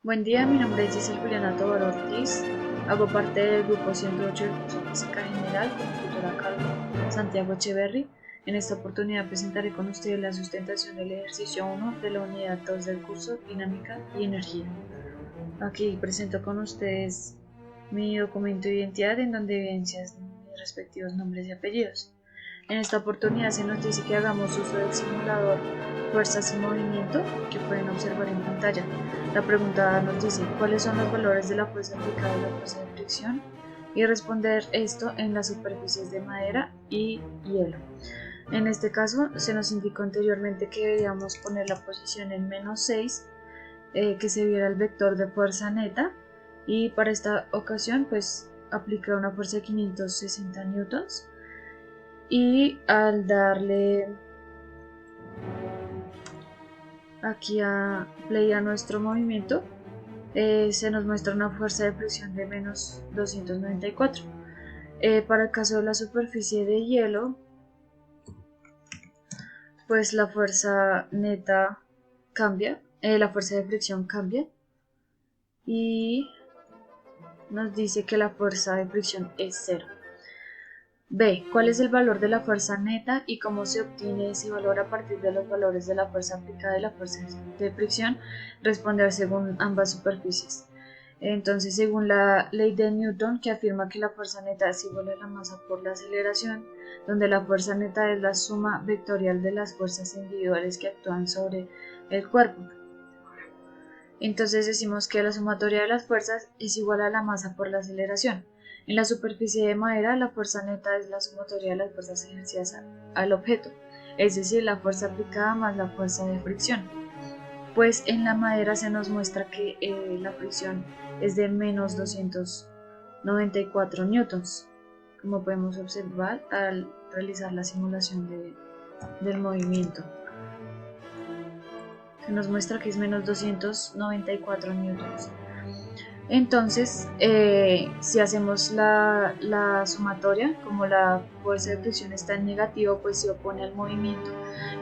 Buen día, mi nombre es Giselle Juliana Tobar Ortiz. Hago parte del grupo 108 del curso de Física General con el tutor a cargo Santiago Echeverry. En esta oportunidad presentaré con ustedes la sustentación del ejercicio 1 de la unidad 2 del curso Dinámica y Energía. Aquí presento con ustedes mi documento de identidad en donde evidencian mis respectivos nombres y apellidos. En esta oportunidad se nos dice que hagamos uso del simulador Fuerzas y Movimiento que pueden observar en pantalla. La pregunta nos dice cuáles son los valores de la fuerza aplicada y la fuerza de fricción y responder esto en las superficies de madera y hielo. En este caso se nos indicó anteriormente que deberíamos poner la posición en -6, que se viera el vector de fuerza neta, y para esta ocasión pues aplicar una fuerza de 560 newtons. Y al darle aquí a play a nuestro movimiento, se nos muestra una fuerza de fricción de -294. Para el caso de la superficie de hielo, pues la fuerza neta cambia, la fuerza de fricción cambia y nos dice que la fuerza de fricción es 0. B. ¿Cuál es el valor de la fuerza neta y cómo se obtiene ese valor a partir de los valores de la fuerza aplicada y la fuerza de fricción? Responder según ambas superficies. Entonces, según la ley de Newton, que afirma que la fuerza neta es igual a la masa por la aceleración, donde la fuerza neta es la suma vectorial de las fuerzas individuales que actúan sobre el cuerpo. Entonces decimos que la sumatoria de las fuerzas es igual a la masa por la aceleración. En la superficie de madera, la fuerza neta es la sumatoria de las fuerzas ejercidas al objeto, es decir, la fuerza aplicada más la fuerza de fricción. Pues en la madera se nos muestra que la fricción es de -294 newtons, como podemos observar al realizar la simulación del movimiento. Se nos muestra que es -294 newtons. Entonces, si hacemos la sumatoria, como la fuerza de fricción está en negativo, pues se opone al movimiento,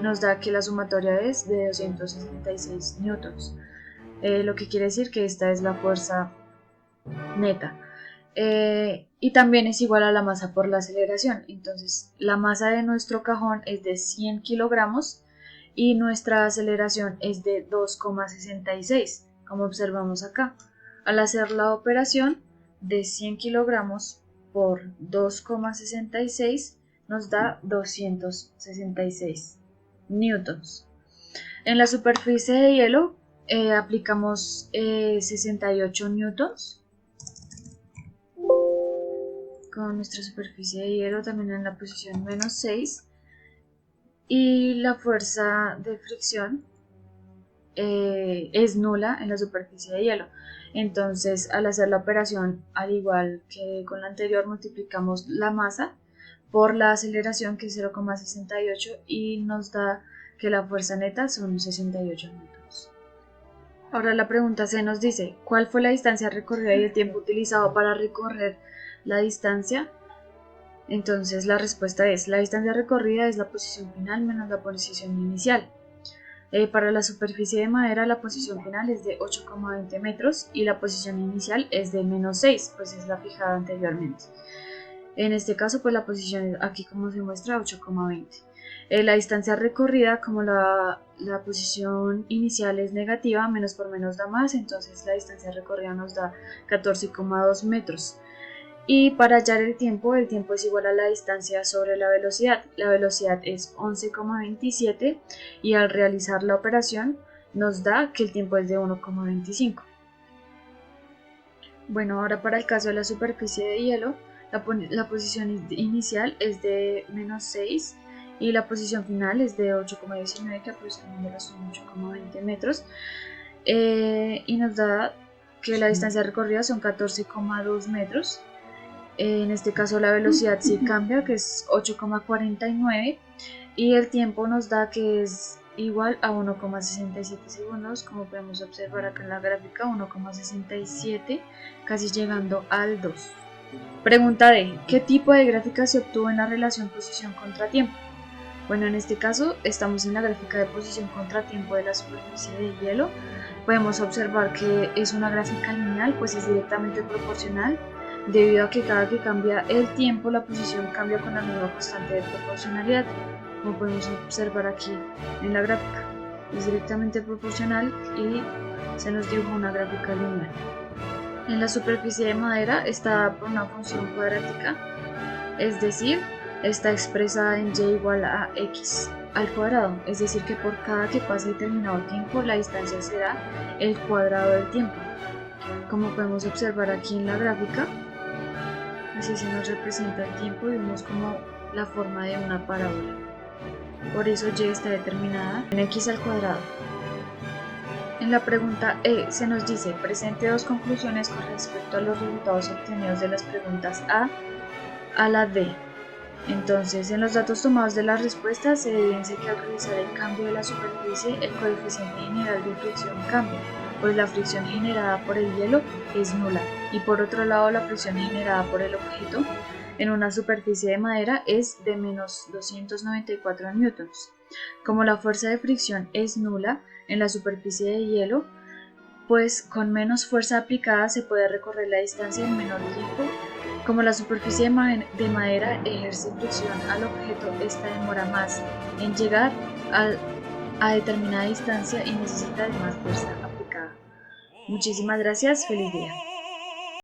nos da que la sumatoria es de 266 newtons, lo que quiere decir que esta es la fuerza neta. Y también es igual a la masa por la aceleración. Entonces, la masa de nuestro cajón es de 100 kilogramos y nuestra aceleración es de 2,66, como observamos acá. Al hacer la operación de 100 kilogramos por 2,66 nos da 266 newtons. En la superficie de hielo aplicamos 68 newtons con nuestra superficie de hielo también en la posición -6, y la fuerza de fricción es nula en la superficie de hielo. Entonces, al hacer la operación, al igual que con la anterior, multiplicamos la masa por la aceleración, que es 0,68, y nos da que la fuerza neta son 68 newtons. Ahora la pregunta se nos dice, ¿cuál fue la distancia recorrida y el tiempo utilizado para recorrer la distancia? Entonces la respuesta es, la distancia recorrida es la posición final menos la posición inicial. Para la superficie de madera la posición final es de 8,20 metros y la posición inicial es de -6, pues es la fijada anteriormente. En este caso pues la posición es aquí como se muestra 8,20. La distancia recorrida, como la posición inicial es negativa, menos por menos da más, entonces la distancia recorrida nos da 14,2 metros. Y para hallar el tiempo es igual a la distancia sobre la velocidad. La velocidad es 11,27 y al realizar la operación nos da que el tiempo es de 1,25. Bueno, ahora para el caso de la superficie de hielo, la posición inicial es de -6 y la posición final es de 8,19, que aproximadamente son 8,20 metros, y nos da que la distancia recorrida son 14,2 metros. En este caso la velocidad sí cambia, que es 8,49, y el tiempo nos da que es igual a 1,67 segundos, como podemos observar acá en la gráfica, 1,67, casi llegando al 2. Pregunta D. ¿Qué tipo de gráfica se obtuvo en la relación posición contra tiempo? Bueno, en este caso estamos en la gráfica de posición contra tiempo de la superficie de hielo. podemos observar que es una gráfica lineal, pues es directamente proporcional, debido a que cada que cambia el tiempo, la posición cambia con la misma constante de proporcionalidad, como podemos observar aquí en la gráfica. Es directamente proporcional y se nos dibuja una gráfica lineal. En la superficie de madera está dada por una función cuadrática, es decir, está expresada en y igual a x al cuadrado, es decir que por cada que pase determinado tiempo la distancia será el cuadrado del tiempo. Como podemos observar aquí en la gráfica, así se nos representa el tiempo y vemos como la forma de una parábola. Por eso y está determinada en x al cuadrado. En la pregunta E se nos dice: presente dos conclusiones con respecto a los resultados obtenidos de las preguntas A la D. Entonces, en los datos tomados de las respuestas se evidencia que al realizar el cambio de la superficie, el coeficiente general de fricción cambia, pues la fricción generada por el hielo es nula, y por otro lado la fricción generada por el objeto en una superficie de madera es de menos 294 newtons. Como la fuerza de fricción es nula en la superficie de hielo, pues con menos fuerza aplicada se puede recorrer la distancia en menor tiempo. Como la superficie de madera ejerce fricción al objeto, esta demora más en llegar a determinada distancia y necesita de más fuerza aplicada. Muchísimas gracias, feliz día.